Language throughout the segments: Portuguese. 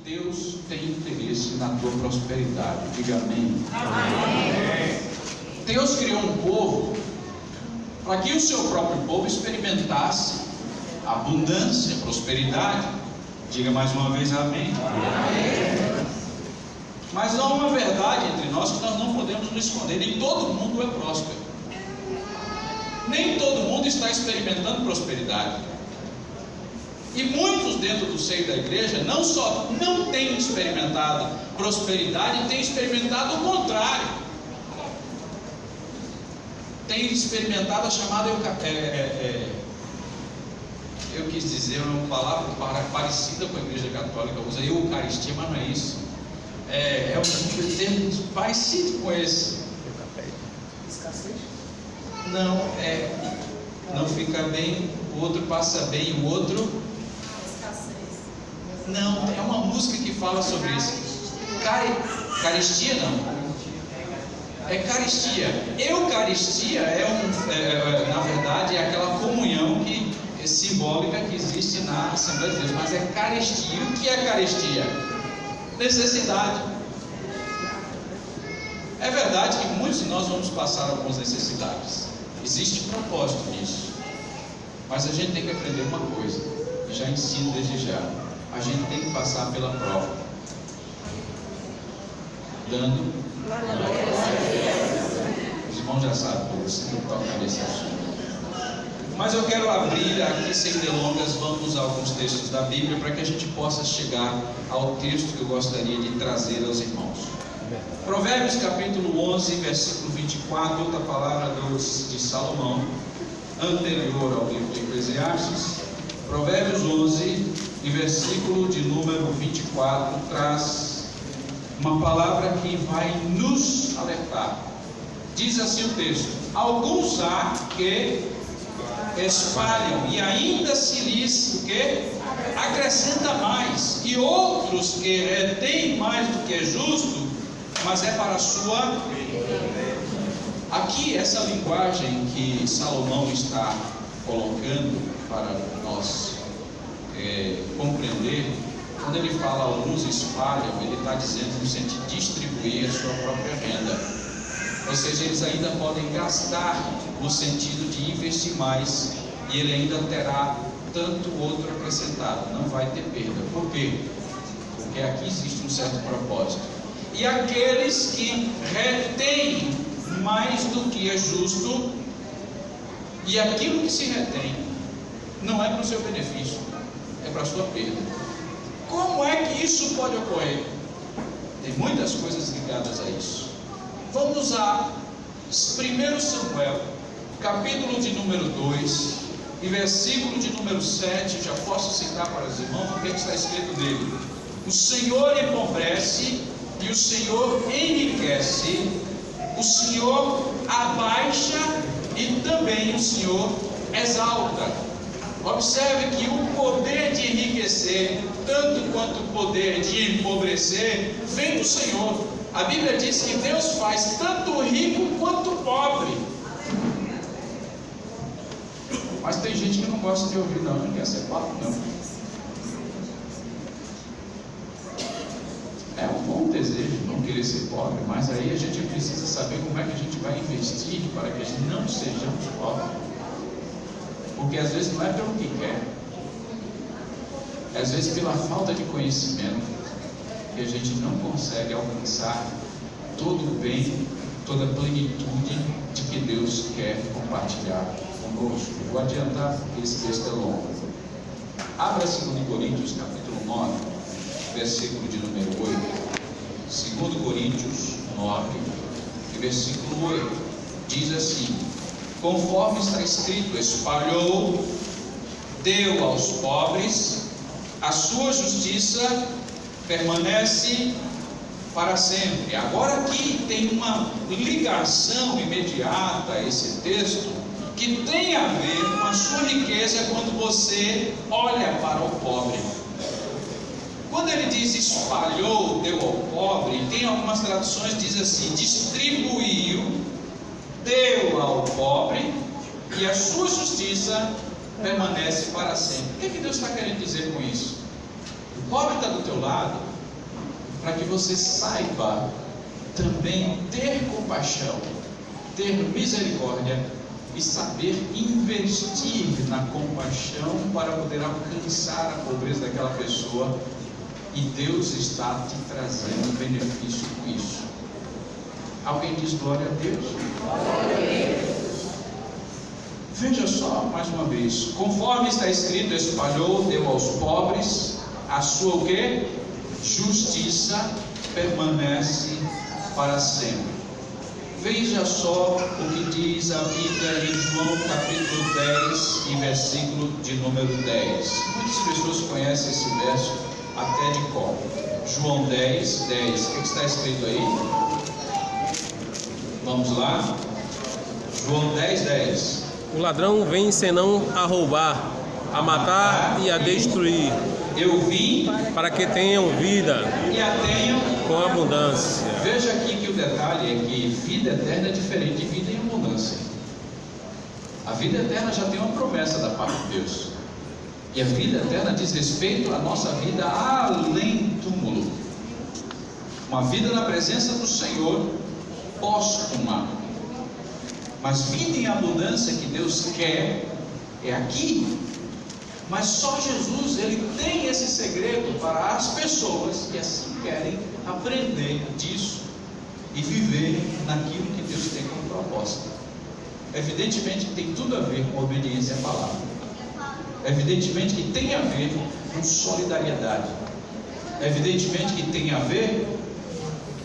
Deus tem interesse na tua prosperidade. Diga amém. Amém. Deus criou um povo para que o seu próprio povo experimentasse abundância, prosperidade. Diga mais uma vez amém. Amém. Mas há uma verdade entre nós que nós não podemos nos esconder: nem todo mundo é próspero, nem todo mundo está experimentando prosperidade. E muitos dentro do seio da igreja não só não têm experimentado prosperidade, têm experimentado o contrário. Têm experimentado a chamada eu quis dizer uma palavra parecida com a igreja católica usa, eucaristia, mas não é isso. É um termo parecido com esse. Escassez? Não fica bem, o outro passa bem, o outro. Não, é uma música que fala sobre isso. Caristia não. É caristia. Eucaristia na verdade, é aquela comunhão simbólica que existe na Assembleia de Deus. Mas é caristia. O que é caristia? Necessidade. É verdade que muitos de nós vamos passar algumas necessidades. Existe propósito nisso. Mas a gente tem que aprender uma coisa, e já ensino desde já. A gente tem que passar pela prova, dando glória a Deus. Os irmãos já sabem, por isso que eu toco nesse assunto. Mas eu quero abrir aqui, sem delongas, vamos usar alguns textos da Bíblia para que a gente possa chegar ao texto que eu gostaria de trazer aos irmãos. Provérbios capítulo 11, versículo 24, outra palavra de Salomão, anterior ao livro de Eclesiastes. Provérbios 11, e versículo de número 24, traz uma palavra que vai nos alertar. Diz assim o texto: alguns há que espalham, e ainda se lhes o que? Acrescenta mais, e outros que retêm mais do que é justo, mas é para a sua. Aqui, essa linguagem que Salomão está colocando para nós compreender, quando ele fala alguns espalham, ele está dizendo no sentido de distribuir a sua própria renda. Ou seja, eles ainda podem gastar no sentido de investir mais, e ele ainda terá tanto outro acrescentado, não vai ter perda. Por quê? Porque aqui existe um certo propósito. E aqueles que retêm mais do que é justo, e aquilo que se retém não é para o seu benefício, é para a sua perda. Como é que isso pode ocorrer? Tem muitas coisas ligadas a isso. Vamos a 1 Samuel, capítulo de número 2, e versículo de número 7. Já posso citar para os irmãos o que está escrito dele: o Senhor empobrece e o Senhor enriquece, o Senhor abaixa e também o Senhor exalta. Observe que o poder de enriquecer, tanto quanto o poder de empobrecer, vem do Senhor. A Bíblia diz que Deus faz tanto o rico quanto o pobre. Mas tem gente que não gosta de ouvir, não quer ser pobre, não. É um bom desejo não querer ser pobre, mas aí a gente precisa saber como é que a gente vai investir para que a gente não sejamos pobres. Porque às vezes não é pelo que quer, às vezes pela falta de conhecimento, que a gente não consegue alcançar todo o bem, toda a plenitude de que Deus quer compartilhar conosco. Vou adiantar porque esse texto é longo. Abra 2 Coríntios capítulo 9, versículo de número 8. 2 Coríntios 9, versículo 8. Diz assim: conforme está escrito, espalhou, deu aos pobres, a sua justiça permanece para sempre. Agora aqui tem uma ligação imediata a esse texto, que tem a ver com a sua riqueza quando você olha para o pobre. Quando ele diz espalhou, deu ao pobre, tem algumas traduções que diz assim: distribuiu, deu ao pobre, e a sua justiça permanece para sempre. O que Deus está querendo dizer com isso? pobre está do teu lado para que você saiba também ter compaixão, ter misericórdia e saber investir na compaixão para poder alcançar a pobreza daquela pessoa, e Deus está te trazendo benefício com isso. Alguém diz glória a Deus? Glória a Deus. Veja só, mais uma vez, conforme está escrito, espalhou, deu aos pobres, a sua o quê? Justiça permanece para sempre. Veja só o que diz a Bíblia em João capítulo 10 e versículo de número 10. Muitas pessoas conhecem esse verso até de cor. João 10, 10. O que está escrito aí? Vamos lá. João 10, 10. O ladrão vem senão a roubar, a matar e a destruir. Eu vim para que tenham vida e a tenham com abundância. Veja aqui que o detalhe é que vida eterna é diferente de vida em abundância. A vida eterna já tem uma promessa da parte de Deus. E a vida eterna diz respeito à nossa vida além do túmulo. Uma vida na presença do Senhor póstuma. Mas vida em abundância que Deus quer é aqui. Mas só Jesus, Ele tem esse segredo para as pessoas que assim querem aprender disso e viver naquilo que Deus tem como propósito. Evidentemente que tem tudo a ver com obediência à palavra. Evidentemente que tem a ver com solidariedade. Evidentemente que tem a ver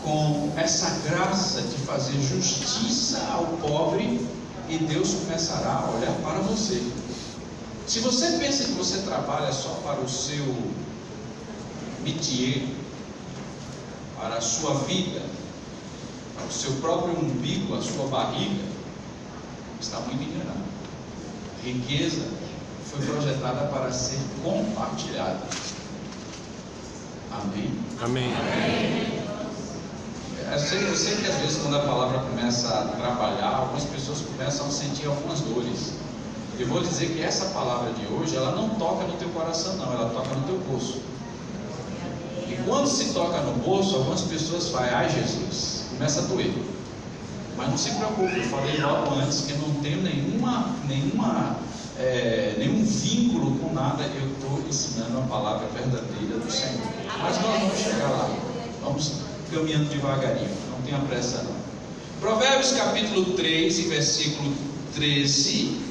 com essa graça de fazer justiça ao pobre, e Deus começará a olhar para você. Se você pensa que você trabalha só para o seu métier, para a sua vida, para o seu próprio umbigo, a sua barriga, está muito enganado. Riqueza foi projetada para ser compartilhada. Amém? Amém. Eu sei que às vezes quando a palavra começa a trabalhar, algumas pessoas começam a sentir algumas dores. Eu vou dizer que essa palavra de hoje, ela não toca no teu coração não, ela toca no teu bolso. E quando se toca no bolso, algumas pessoas falam, ai Jesus, começa a doer. Mas não se preocupe, eu falei logo antes que eu não tenho nenhum vínculo com nada, eu estou ensinando a palavra verdadeira do Senhor. Mas nós vamos chegar lá, vamos caminhando devagarinho, não tenha pressa não. Provérbios capítulo 3 e versículo 13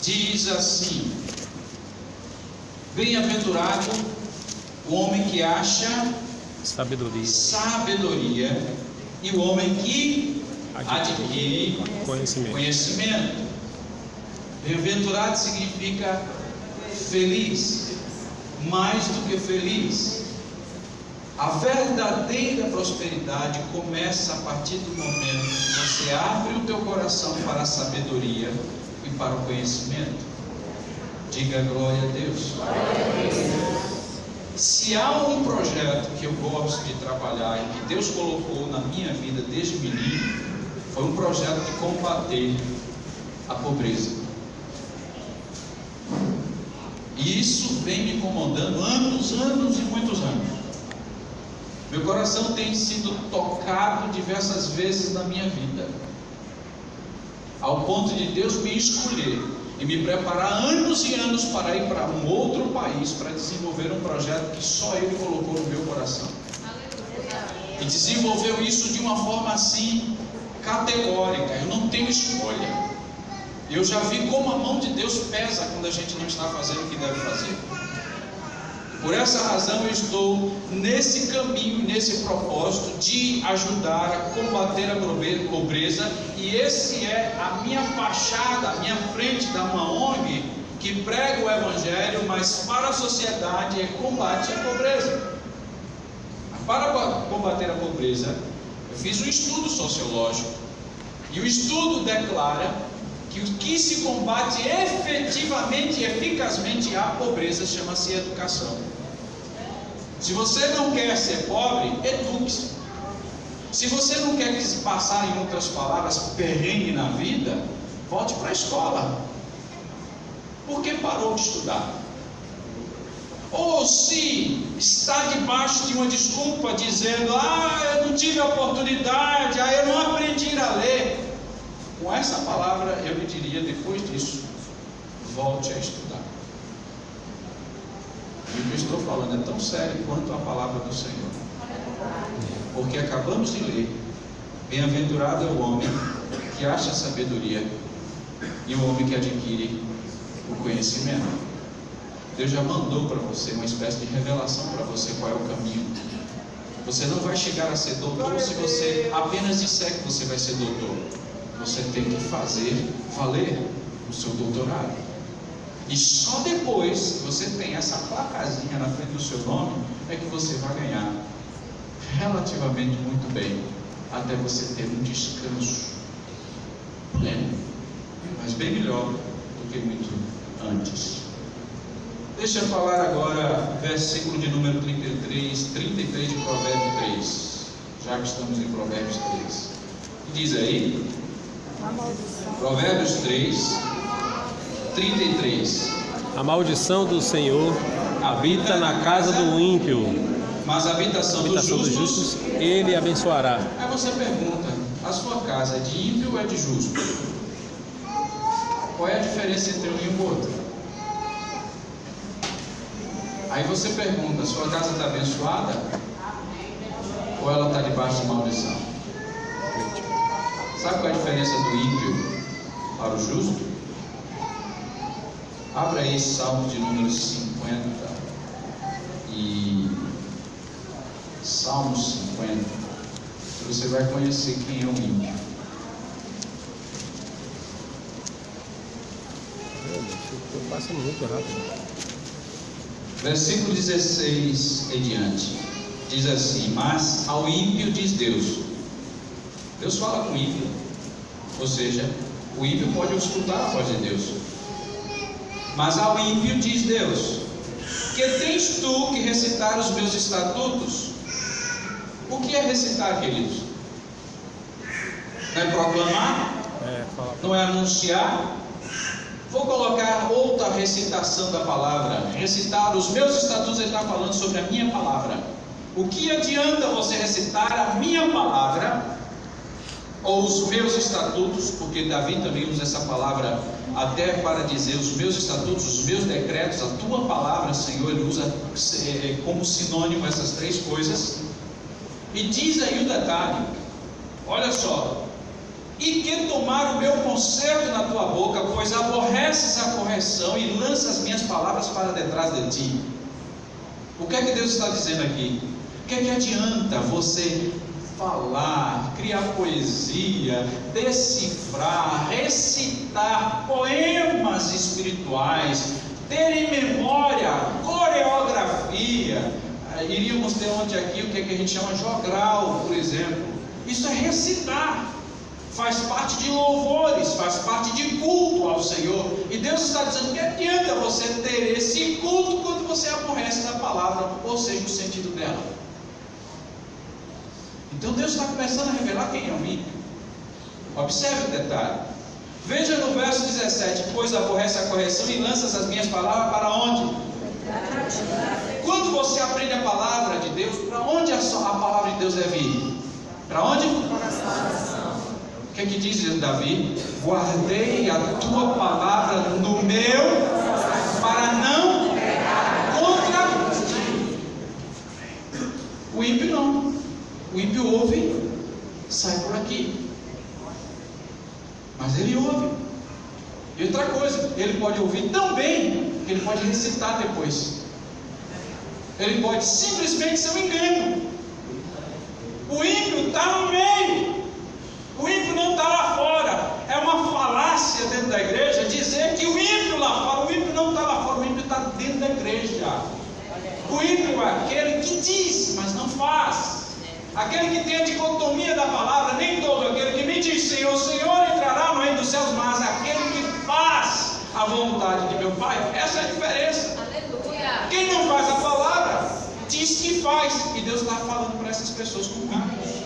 diz assim: bem-aventurado o homem que acha sabedoria e o homem que adquire conhecimento. Bem-aventurado significa feliz, mais do que feliz. A verdadeira prosperidade começa a partir do momento que você abre o teu coração para a sabedoria e para o conhecimento. Diga glória a Deus. Se há um projeto que eu gosto de trabalhar e que Deus colocou na minha vida desde menino, foi um projeto de combater a pobreza. E isso vem me incomodando anos e muitos anos. Meu coração tem sido tocado diversas vezes na minha vida, ao ponto de Deus me escolher e me preparar anos e anos para ir para um outro país para desenvolver um projeto que só Ele colocou no meu coração. E desenvolveu isso de uma forma assim categórica. Eu não tenho escolha. Eu já vi como a mão de Deus pesa quando a gente não está fazendo o que deve fazer. Por essa razão eu estou nesse caminho, nesse propósito de ajudar a combater a pobreza, e esse é a minha fachada, a minha frente da uma ONG que prega o Evangelho, mas para a sociedade é combate à pobreza. Para combater a pobreza, eu fiz um estudo sociológico, e o estudo declara que o que se combate efetivamente e eficazmente a pobreza chama-se educação. Se você não quer ser pobre, eduque-se. Se você não quer passar, em outras palavras, perrengue na vida, volte para a escola. Por que parou de estudar? ou se está debaixo de uma desculpa, dizendo: eu não tive a oportunidade, eu não aprendi a ler. Com essa palavra eu lhe diria, depois disso, volte a estudar. E o que eu estou falando é tão sério quanto a palavra do Senhor. Porque acabamos de ler: bem-aventurado é o homem que acha sabedoria e o homem que adquire o conhecimento. Deus já mandou para você uma espécie de revelação para você qual é o caminho. Você não vai chegar a ser doutor se você apenas disser que você vai ser doutor. Você tem que fazer valer o seu doutorado. E só depois que você tem essa placazinha na frente do seu nome é que você vai ganhar relativamente muito bem, até você ter um descanso pleno, mas bem melhor do que muito antes. Deixa eu falar agora, versículo de número 33 de Provérbios 3, já que estamos em Provérbios 3. E diz aí, Provérbios 3, 33. A maldição do Senhor habita na casa do ímpio, mas a habitação dos justos Ele abençoará. Aí você pergunta: a sua casa é de ímpio ou é de justo? Qual é a diferença entre um e o outro? Aí você pergunta: sua casa está abençoada? Ou ela está debaixo de maldição? Sabe qual é a diferença do ímpio para o justo? Abra aí Salmo de número 50 e Salmo 50. Você vai conhecer quem é o ímpio. Eu passo muito rápido. Versículo 16 em diante, diz assim: mas ao ímpio diz Deus. Deus fala com o ímpio, ou seja, o ímpio pode escutar a voz de Deus. Mas ao ímpio diz Deus: que tens tu que recitar os meus estatutos? O que é recitar, queridos? Não é proclamar? Não é anunciar? Vou colocar outra recitação da palavra. Recitar os meus estatutos, ele está falando sobre a minha palavra. O que adianta você recitar a minha palavra ou os meus estatutos? Porque Davi também usa essa palavra até para dizer os meus estatutos, os meus decretos, a tua palavra, Senhor. Ele usa como sinônimo essas três coisas. E diz aí o detalhe: olha só: e que tomar o meu conserto na tua boca, pois aborreces a correção e lanças as minhas palavras para detrás de ti. O que é que Deus está dizendo aqui? O que é que adianta você falar, criar poesia, decifrar, recitar poemas espirituais, ter em memória coreografia? Iríamos ter ontem aqui o que é que a gente chama jogral, por exemplo. Isso é recitar. Faz parte de louvores, faz parte de culto ao Senhor. E Deus está dizendo que adianta você ter esse culto quando você aborrece a palavra, ou seja, o sentido dela. Então Deus está começando a revelar quem é o ímpio. Observe o detalhe. Veja no verso 17: pois aborrece a correção e lanças as minhas palavras para onde? Quando você aprende a palavra de Deus, para onde a palavra de Deus deve ir? Para onde? O que é que diz Davi? Guardei a tua palavra no meu, para não contra ti. O ímpio não. O ímpio ouve, sai por aqui. Mas ele ouve. E outra coisa, ele pode ouvir tão bem que ele pode recitar depois. Ele pode simplesmente ser um engano. O ímpio está no meio. O ímpio não está lá fora. É uma falácia dentro da igreja dizer que o ímpio lá fora. O ímpio não está lá fora, o ímpio está dentro da igreja. O ímpio é aquele que diz, mas não faz. Aquele que tem a dicotomia da palavra. Nem todo aquele que me diz Senhor, Senhor entrará no reino dos céus, mas aquele que faz a vontade de meu Pai. Essa é a diferença. Aleluia. Quem não faz a palavra diz que faz. E Deus está falando para essas pessoas como ímpios.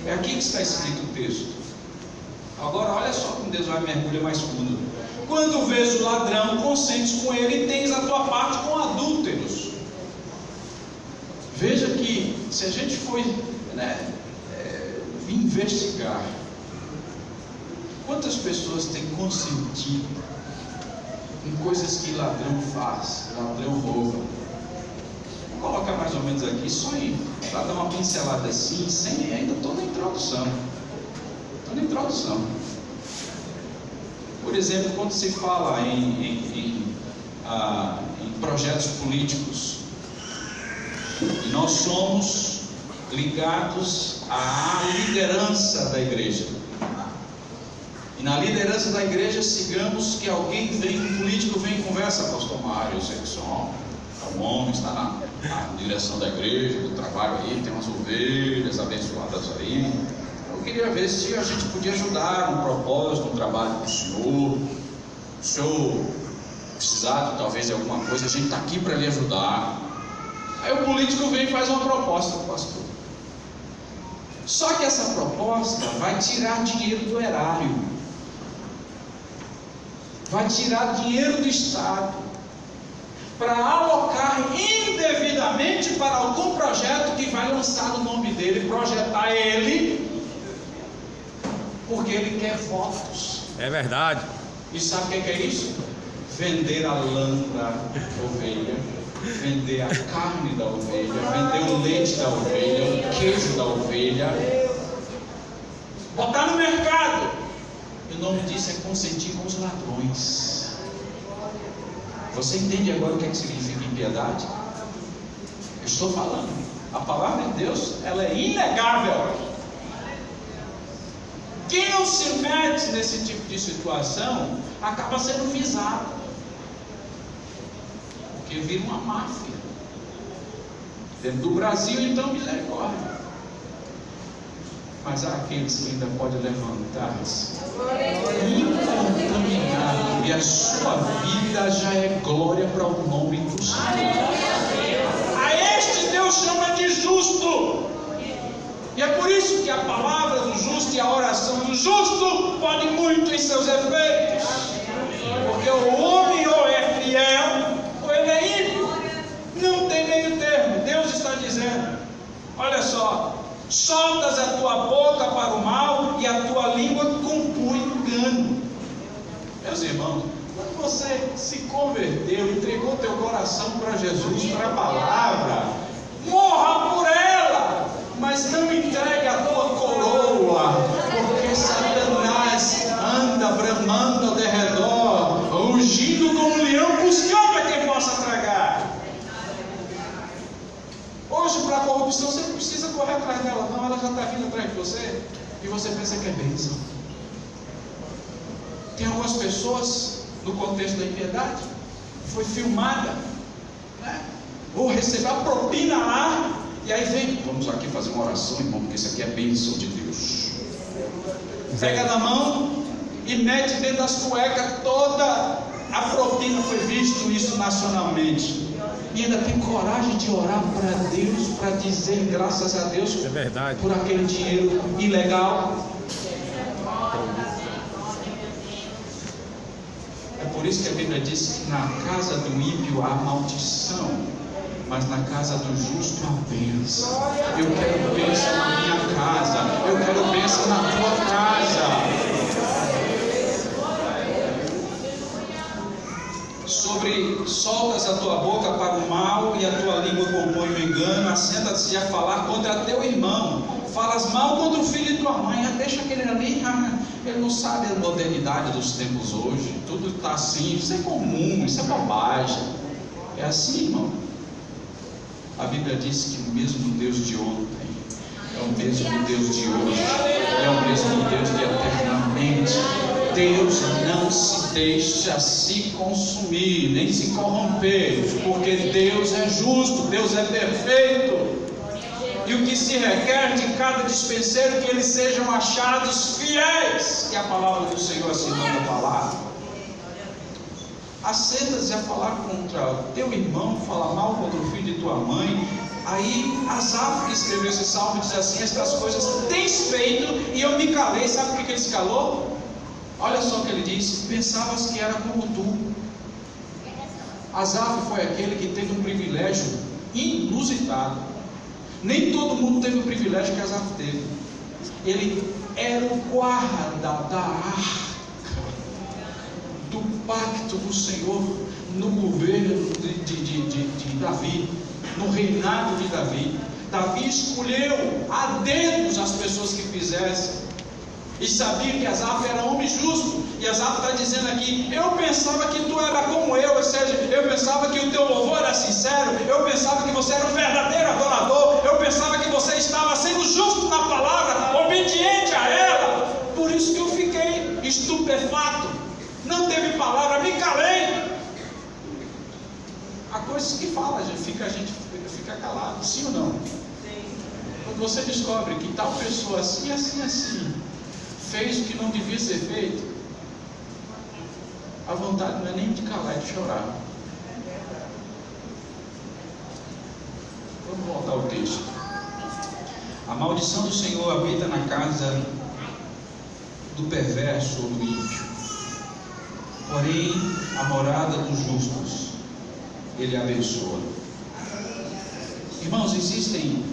É aqui que está escrito o texto. Agora olha só como Deus vai mergulhar mais fundo. Quando vês o ladrão, consentes com ele e tens a tua parte com adúlteros. se a gente for investigar quantas pessoas têm consentido em coisas que ladrão faz, ladrão rouba. Vou colocar mais ou menos aqui, só para dar uma pincelada assim, ainda estou na introdução. Por exemplo, quando se fala em projetos políticos, e nós somos ligados à liderança da igreja. E na liderança da igreja, sigamos que alguém um político vem e conversa, pastor Mário, eu sei que sou homem, é um homem, está na direção da igreja, do trabalho aí, tem umas ovelhas abençoadas aí. Eu queria ver se a gente podia ajudar no propósito, no trabalho do senhor. O senhor precisar talvez de alguma coisa, a gente está aqui para lhe ajudar. Aí o político vem e faz uma proposta para o pastor. Só que essa proposta vai tirar dinheiro do erário, vai tirar dinheiro do Estado, para alocar indevidamente para algum projeto que vai lançar no nome dele, projetar ele, porque ele quer votos. É verdade. E sabe o que é isso? Vender a lã da ovelha, vender a carne da ovelha, vender o leite da ovelha, o queijo da ovelha, botar no mercado. E o nome disso é consentir com os ladrões. Você entende agora o que significa impiedade? Eu estou falando, a palavra de Deus, ela é inegável. Quem não se mete nesse tipo de situação acaba sendo visado, porque vira uma máfia. Dentro do Brasil, então, misericórdia. Mas há aqueles que ainda podem levantar-se incontaminado, e a sua vida já é glória para o nome do Senhor. A este Deus chama de justo. E é por isso que a palavra do justo e a oração do justo podem muito em seus efeitos. Porque o homem ou é fiel ou ele é ímpio. Não tem meio termo. Deus está dizendo: olha só, soltas a tua boca para o mal e a tua língua compõe engano. Meus irmãos, quando você se converteu, entregou teu coração para Jesus, para a palavra, morra por ela, mas não entregue a tua coroa, porque Satanás anda bramando ao derredor, rugindo como um leão, buscando a quem possa tragar. Hoje, para a corrupção, você não precisa correr atrás dela, não, ela já está vindo atrás de você, e você pensa que é bênção. Tem algumas pessoas, no contexto da impiedade, foi filmada, né? Ou recebeu a propina lá, e aí vem, vamos aqui fazer uma oração, irmão, porque isso aqui é bênção de Deus. Pega na mão e mete dentro das cuecas toda a propina. Foi visto isso nacionalmente. E ainda tem coragem de orar para Deus, para dizer graças a Deus por aquele dinheiro ilegal. É por isso que a Bíblia diz que na casa do ímpio há maldição, mas na casa do justo há bênção. Eu quero bênção na minha casa, eu quero bênção na tua casa. Sobre soltas a tua boca para o mal e a tua língua compõe o engano, assenta-se a falar contra teu irmão, falas mal contra o filho de tua mãe. Deixa aquele ali, ele não sabe a modernidade dos tempos hoje, tudo está assim, isso é comum, isso é bobagem. É assim, irmão. A Bíblia diz que o mesmo Deus de ontem é o mesmo Deus de hoje, é o mesmo Deus de eternamente. Deus não se deixa se consumir, nem se corromper, porque Deus é justo, Deus é perfeito. E o que se requer de cada dispenseiro é que eles sejam achados fiéis, que a palavra do Senhor assim manda falar. Assenta-se a falar contra o teu irmão, falar mal contra o filho de tua mãe. Aí Asaf, que escreveu esse salmo, diz assim: estas coisas tens feito e eu me calei. Sabe por que ele se calou? Olha só o que ele diz: pensavas que era como tu. Asaf foi aquele que teve um privilégio inusitado. Nem todo mundo teve o privilégio que Asaf teve. Ele era o guarda da arca do pacto do Senhor no governo de Davi, no reinado de Davi. Davi escolheu a dedos as pessoas que fizessem, e sabia que Asaf era homem justo. E Asaf está dizendo aqui: eu pensava que tu era como eu, ou seja, eu pensava que o teu louvor era sincero, eu pensava que você era um verdadeiro adorador, eu pensava que você estava sendo justo na palavra, obediente a ela. Por isso que eu fiquei estupefato, não teve palavra, me calei. Há coisas que fala, a gente fica calado, sim ou não? Quando você descobre que tal pessoa assim, assim, assim fez o que não devia ser feito, a vontade não é nem de calar, é de chorar. Vamos voltar ao texto. A maldição do Senhor habita na casa do perverso ou do ímpio, porém a morada dos justos Ele abençoa. Irmãos, existem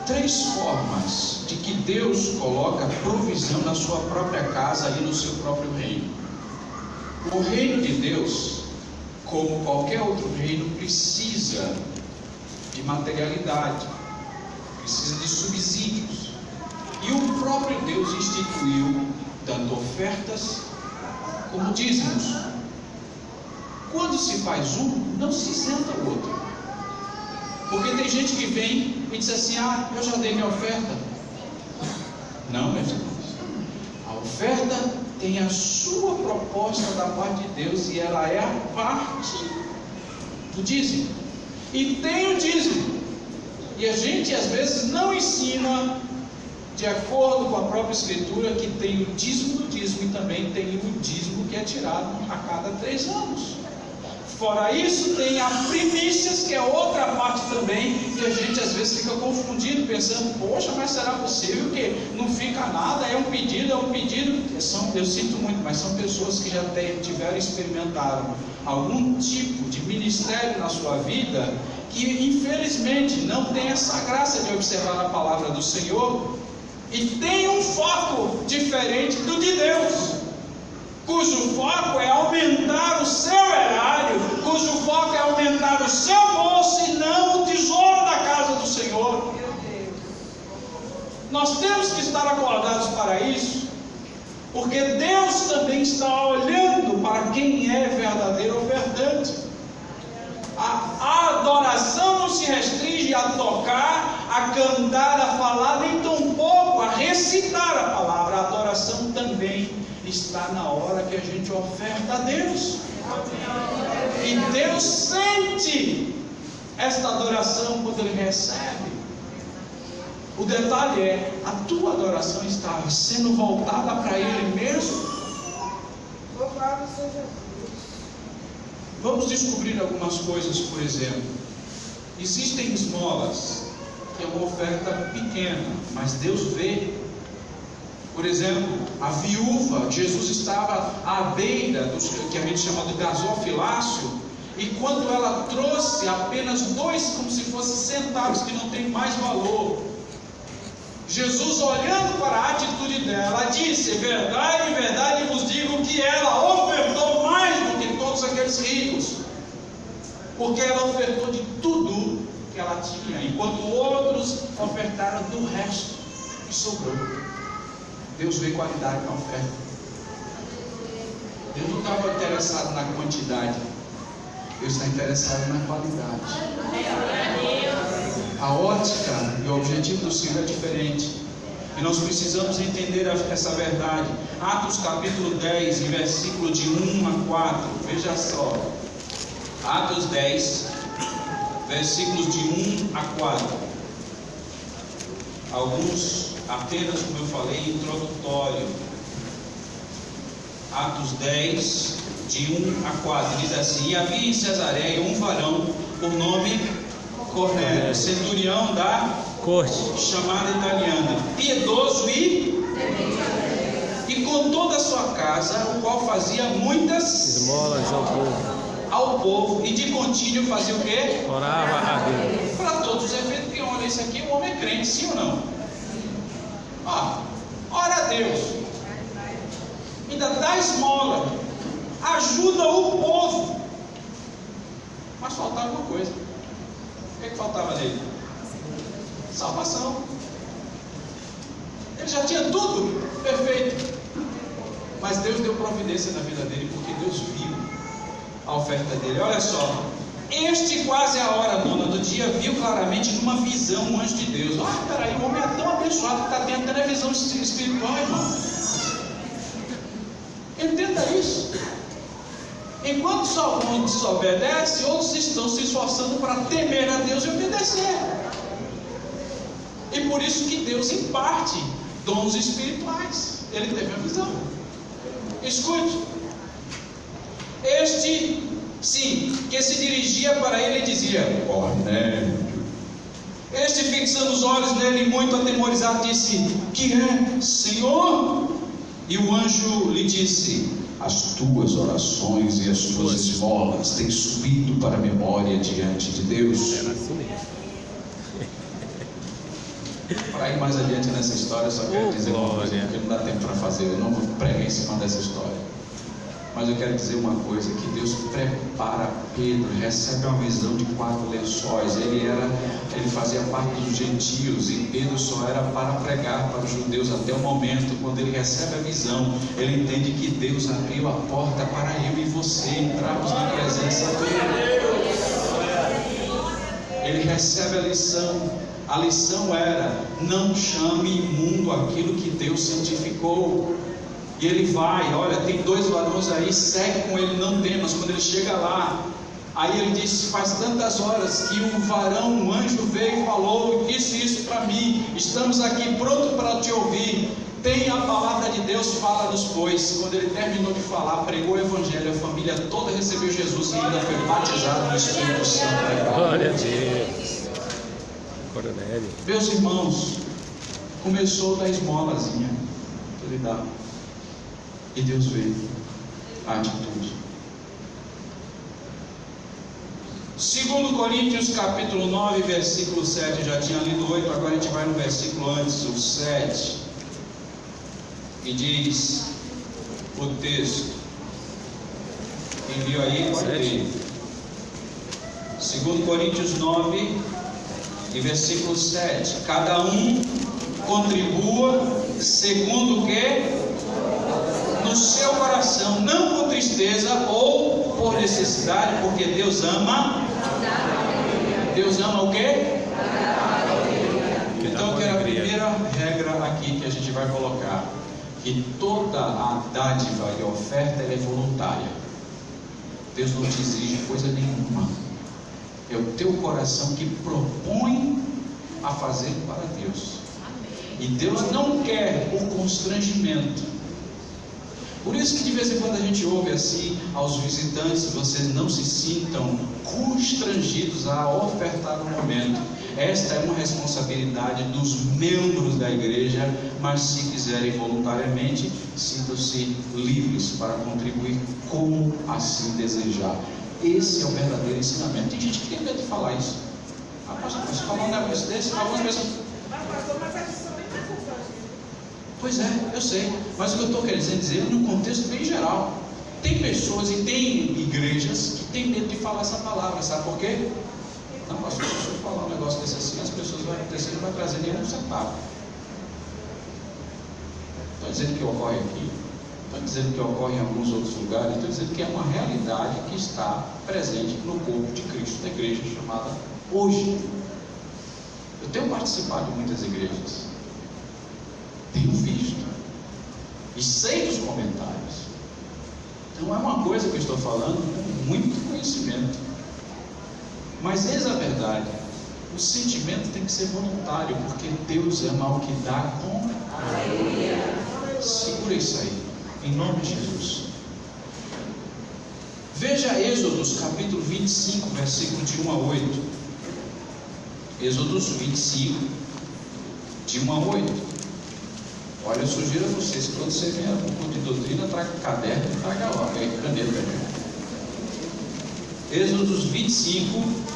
3 formas de que Deus coloca provisão na sua própria casa e no seu próprio reino. O reino de Deus, como qualquer outro reino, precisa de materialidade, precisa de subsídios. E o próprio Deus instituiu tanto ofertas como dízimos. Quando se faz um, não se isenta o outro. Porque tem gente que vem e diz assim: ah, eu já dei minha oferta. Não, meus irmãos. A oferta tem a sua proposta da parte de Deus, e ela é a parte do dízimo. E tem o dízimo. E a gente às vezes não ensina, de acordo com a própria Escritura, que tem o dízimo do dízimo, e também tem o dízimo que é tirado a cada 3 anos. Fora isso, tem a primícias, que é outra parte também, e a gente às vezes fica confundido, pensando: poxa, mas será possível que não fica nada? É um pedido. Eu sinto muito, mas são pessoas que já experimentaram algum tipo de ministério na sua vida, que infelizmente não tem essa graça de observar a palavra do Senhor, e tem um foco diferente do de Deus, cujo foco é aumentar o seu erário, cujo foco é aumentar o seu bolso e não o tesouro da casa do Senhor. Nós temos que estar acordados para isso, porque Deus também está olhando para quem é verdadeiro ofertante. A adoração não se restringe a tocar, a cantar, a falar, nem tampouco a recitar a palavra. A adoração também está na hora que a gente oferta a Deus. E Deus sente esta adoração quando Ele recebe. O detalhe é: a tua adoração está sendo voltada para Ele mesmo? Louvado seja Deus. Vamos descobrir algumas coisas. Por exemplo, existem esmolas que é uma oferta pequena, mas Deus vê. Por exemplo, a viúva, Jesus estava à beira do que a gente chama de gasofilácio, e quando ela trouxe apenas 2, como se fossem centavos, que não tem mais valor, Jesus, olhando para a atitude dela, disse: verdade, verdade vos digo que ela ofertou mais do que todos aqueles ricos, porque ela ofertou de tudo que ela tinha, enquanto outros ofertaram do resto que sobrou. Deus vê qualidade na oferta. Deus não estava interessado na quantidade, Deus está interessado na qualidade. A ótica e o objetivo do Senhor é diferente, e nós precisamos entender essa verdade. Atos capítulo 10, versículo de 1 a 4, veja só. Atos 10, versículos de 1 a 4. Alguns apenas, como eu falei, introdutório. Atos 10, de 1 a 4, diz assim: e havia em Cesareia um varão por nome Cornélio, centurião da corte, chamada italiana, piedoso e com toda a sua casa, o qual fazia muitas esmolas ao povo, e de contínuo fazia o quê? Orava a Deus. Para todos os efeitos, que olha, isso aqui crente, sim ou não? Ora a Deus, ainda dá esmola, ajuda o povo, mas faltava uma coisa. O que faltava nele? Salvação. Ele já tinha tudo perfeito, mas Deus deu providência na vida dele, porque Deus viu a oferta dele. Olha só, este quase a hora nona do dia viu claramente numa visão um anjo de Deus. Peraí, o homem é tão abençoado que está tendo televisão espiritual, irmão. Entenda isso. Enquanto só um desobedece, outros estão se esforçando para temer a Deus e obedecer. E por isso que Deus imparte dons espirituais. Ele teve a visão. Escute. Este, sim, que se dirigia para ele e dizia: Cornélio. Este, fixando os olhos nele, muito atemorizado, disse: Que é, Senhor? E o anjo lhe disse: As tuas orações e as tuas esmolas têm subido para a memória diante de Deus. Era assim mesmo. Para ir mais adiante nessa história, eu só quero dizer uma coisa, porque não dá tempo para fazer, eu não vou pregar em cima dessa história. Mas eu quero dizer uma coisa, que Deus prepara Pedro, recebe uma visão de 4 lençóis. Ele fazia parte dos gentios, e Pedro só era para pregar para os judeus até o momento. Quando ele recebe a visão, ele entende que Deus abriu a porta para eu e você entrarmos na presença dele. Ele recebe a lição. A lição era: não chame imundo aquilo que Deus santificou. E ele vai, olha, tem 2 varões aí, segue com ele, não temas. Quando ele chega lá, aí ele diz: faz tantas horas que um varão, um anjo veio e falou, disse isso para mim, estamos aqui pronto para te ouvir. Tem a palavra de Deus, fala-nos, pois. Quando ele terminou de falar, pregou o evangelho, a família toda recebeu Jesus e ainda foi batizado no Espírito Santo. Glória a Deus. Cornélio. Meus irmãos, começou da esmolazinha que ele dá, e Deus veio a atitude. 2 Coríntios capítulo 9, versículo 7. Eu já tinha lido 8, agora a gente vai no versículo antes, o 7, e diz o texto. Quem viu aí pode ler. 2 Coríntios 9 e versículo 7. Cada um contribua segundo o que? No seu coração, não com tristeza ou por necessidade, porque Deus ama. Deus ama o quê? Então, que é a primeira regra aqui que a gente vai colocar: que toda a dádiva e oferta é voluntária. Deus não te exige coisa nenhuma. É o teu coração que propõe a fazer para Deus. E Deus não quer por constrangimento. Por isso que de vez em quando a gente ouve assim aos visitantes: vocês não se sintam constrangidos a ofertar no momento. Esta é uma responsabilidade dos membros da igreja, mas se quiserem voluntariamente, sintam-se livres para contribuir como assim desejar. Esse é o verdadeiro ensinamento. Tem gente que tem medo de falar isso. Pastor, você falou um negócio desse, algumas pessoas... Pois é, eu sei, mas o que eu estou querendo dizer num contexto bem geral. Tem pessoas e tem igrejas que têm medo de falar essa palavra, sabe por quê? Não, pastor, se eu falar um negócio desse assim, as pessoas vão acontecer, não vai trazer nenhum centavo. Estou dizendo que ocorre aqui, estou dizendo que ocorre em alguns outros lugares, estou dizendo que é uma realidade que está presente no corpo de Cristo, na igreja chamada hoje. Eu tenho participado de muitas igrejas, tenho visto e sei dos comentários. Então é uma coisa que eu estou falando com muito conhecimento. Mas eis a verdade: o sentimento tem que ser voluntário, porque Deus ama o que dá com alegria. Segura isso aí, em nome de Jesus. Veja Êxodos capítulo 25, versículo de 1 a 8. Êxodos 25, de 1 a 8. Olha, eu sugiro a vocês, quando você vier para o culto de doutrina, traga caderno e traga caneta. Êxodos 25,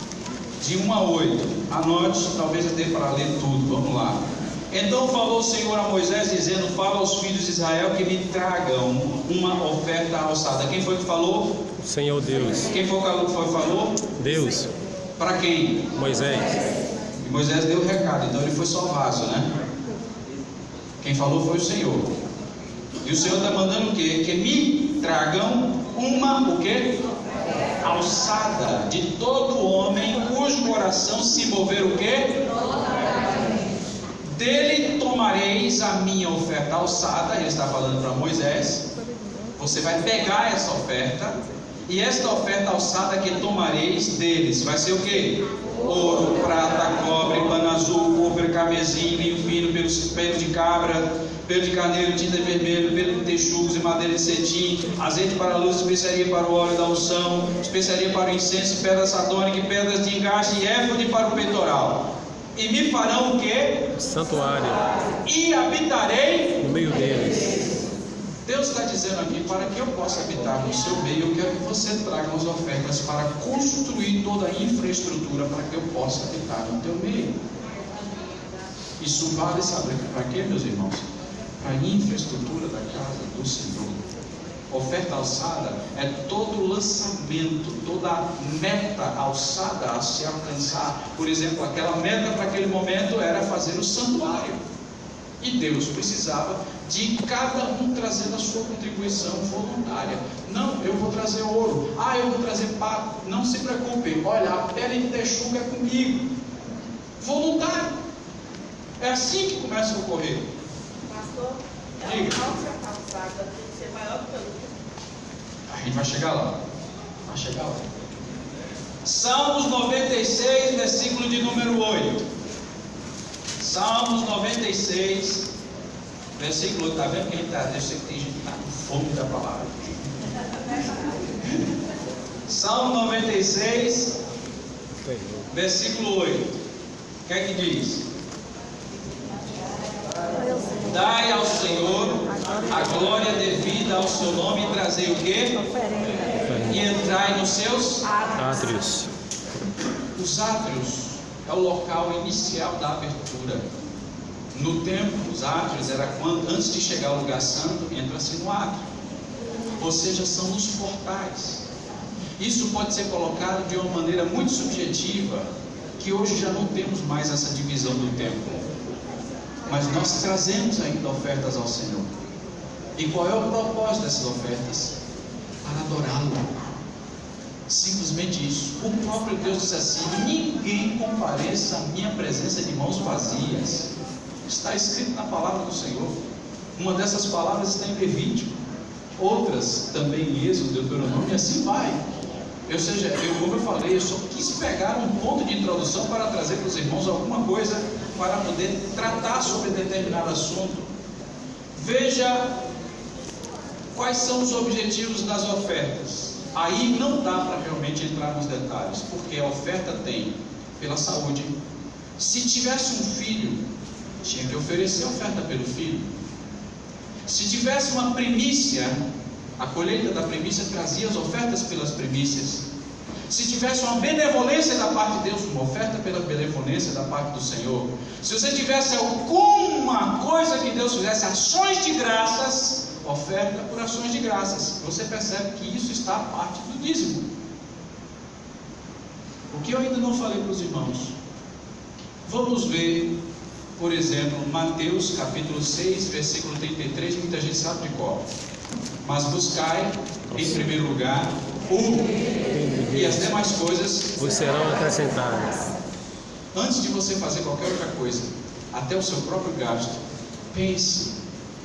de 1 a 8. Anote, talvez eu dê para ler tudo. Vamos lá. Então falou o Senhor a Moisés, dizendo: fala aos filhos de Israel que me tragam uma oferta alçada. Quem foi que falou? Senhor Deus. Quem foi que falou? Deus. Para quem? Moisés. E Moisés deu o recado, então ele foi só vaso, né? Quem falou foi o Senhor. E o Senhor está mandando o quê? Que me tragam uma, o quê? Alçada de todo homem cujo coração se mover o quê? Dele tomareis a minha oferta alçada. Ele está falando para Moisés. Você vai pegar essa oferta, e esta oferta alçada que tomareis deles vai ser o quê? Ouro, prata, cobre, pano azul, púrpura, carmesim, vinho fino, pelo de cabra, pelo de carneiro, tinta vermelho, pelo de texugos e madeira de cetim, azeite para a luz, especiaria para o óleo da unção, especiaria para o incenso, pedra sardônica, pedras de engaste e éfode para o peitoral. E me farão o quê? Santuário. E habitarei No meio deles. Deus está dizendo aqui: para que eu possa habitar no seu meio, eu quero que você traga as ofertas para construir toda a infraestrutura para que eu possa habitar no teu meio. Isso vale, sabe para quê, meus irmãos? Para a infraestrutura da casa do Senhor. Oferta alçada é todo o lançamento, toda a meta alçada a se alcançar. Por exemplo, aquela meta para aquele momento era fazer o santuário. E Deus precisava de cada um trazendo a sua contribuição voluntária. Não, eu vou trazer ouro. Eu vou trazer pato. Não se preocupe. Olha, a pele de texuga é comigo. Voluntário. É assim que começa a ocorrer. Pastor, Diga. a alça calçada tem que ser maior que a outra. A gente vai chegar lá. Vai chegar lá. Salmos 96, versículo de número 8. Salmos 96, versículo 8. Está vendo quem está? Eu sei que tem gente que está com fome da palavra. Salmo 96, versículo 8. O que é que diz? Dai ao Senhor a glória devida ao seu nome e trazei o quê? E entrai nos seus Átrios. Os átrios é o local inicial da abertura. No templo, os átrios era quando, antes de chegar ao lugar santo, entra-se no átrio. Ou seja, são os portais. Isso pode ser colocado de uma maneira muito subjetiva, que hoje já não temos mais essa divisão do templo. Mas nós trazemos ainda ofertas ao Senhor. E qual é o propósito dessas ofertas? Para adorá-lo. Simplesmente isso. O próprio Deus diz assim: ninguém compareça à minha presença de mãos vazias. Está escrito na palavra do Senhor. Uma dessas palavras está em Levítico, outras também em Êxodo, Deuteronômio, e assim vai. Ou seja, como eu falei, eu só quis pegar um ponto de introdução para trazer para os irmãos alguma coisa para poder tratar sobre determinado assunto. Veja quais são os objetivos das ofertas. Aí não dá para realmente entrar nos detalhes, porque a oferta tem pela saúde. Se tivesse um filho, tinha que oferecer oferta pelo filho. Se tivesse uma primícia, a colheita da primícia trazia as ofertas pelas primícias. Se tivesse uma benevolência da parte de Deus, uma oferta pela benevolência da parte do Senhor. Se você tivesse alguma coisa que Deus fizesse, ações de graças, oferta por ações de graças. Você percebe que isso está a parte do dízimo. O que eu ainda não falei para os irmãos? Vamos ver, por exemplo, Mateus capítulo 6, versículo 33, muita gente sabe de cor. Mas buscai em primeiro lugar e as demais coisas vos serão acrescentadas. Antes de você fazer qualquer outra coisa, até o seu próprio gasto, pense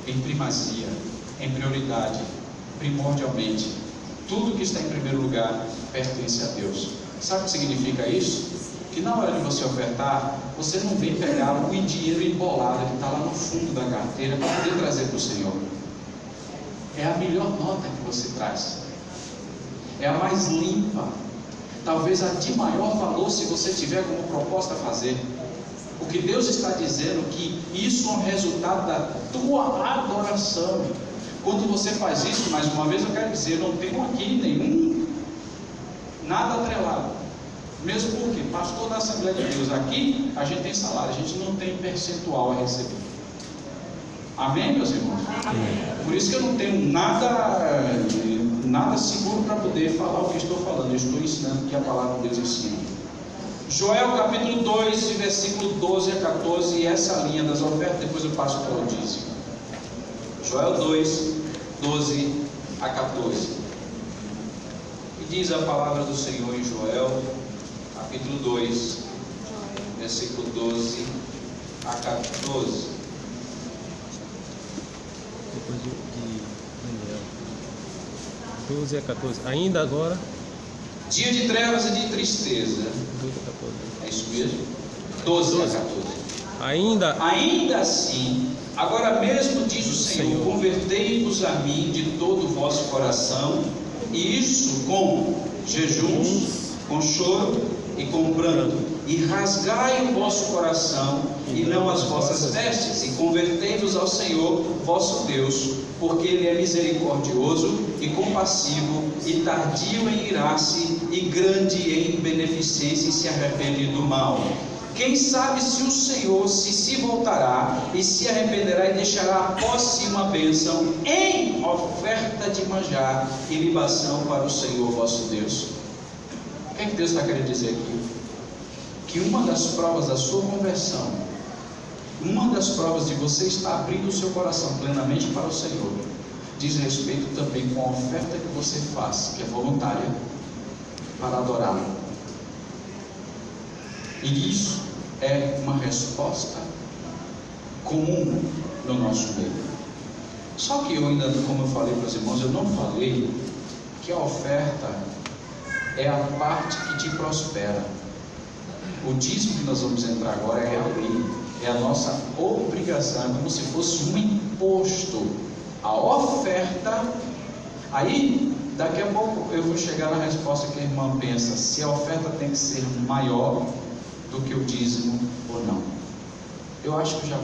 em primazia, em prioridade, primordialmente. Tudo que está em primeiro lugar pertence a Deus. Sabe o que significa isso? Que na hora de você ofertar, você não vem pegar o dinheiro embolado que está lá no fundo da carteira para poder trazer para o Senhor. É a melhor nota que você traz. É a mais limpa. Talvez a de maior valor, se você tiver como proposta fazer. O que Deus está dizendo que isso é um resultado da tua adoração. Quando você faz isso, mais uma vez eu quero dizer, não tenho aqui nada atrelado. Mesmo porque pastor da Assembleia de Deus, aqui a gente tem salário, a gente não tem percentual a receber. Amém, meus irmãos? Por isso que eu não tenho nada seguro para poder falar o que estou falando. Eu estou ensinando o que a palavra de Deus ensina. Joel capítulo 2, versículo 12 a 14, e essa linha das ofertas, depois eu passo para o dízimo. Joel 2, 12 a 14. E diz a palavra do Senhor em Joel capítulo 2, versículo 12 a 14. Depois de Daniel. 12 a 14. Ainda agora. Dia de trevas e de tristeza. 12 a 14. É isso mesmo? 12 a 14. Ainda assim, agora mesmo diz o Senhor: convertei-vos a mim de todo o vosso coração, e isso com jejuns, com choro e com pranto, e rasgai o vosso coração e não as vossas vestes, e convertei-vos ao Senhor vosso Deus, porque Ele é misericordioso e compassivo, e tardio em irar-se, e grande em beneficência, e se arrepende do mal. Quem sabe se o Senhor se voltará e se arrependerá e deixará após si uma bênção em oferta de manjar e libação para o Senhor vosso Deus. O que é que Deus está querendo dizer aqui? Que uma das provas da sua conversão, uma das provas de você estar abrindo o seu coração plenamente para o Senhor, diz respeito também com a oferta que você faz, que é voluntária, para adorá-lo. E isso é uma resposta comum no nosso meio. Só que eu ainda, como eu falei para os irmãos, eu não falei que a oferta é a parte que te prospera. O dízimo que nós vamos entrar agora é a lei, é a nossa obrigação, é como se fosse um imposto. A oferta, aí daqui a pouco eu vou chegar na resposta que a irmã pensa, se a oferta tem que ser maior do que o dízimo ou não. Eu acho que já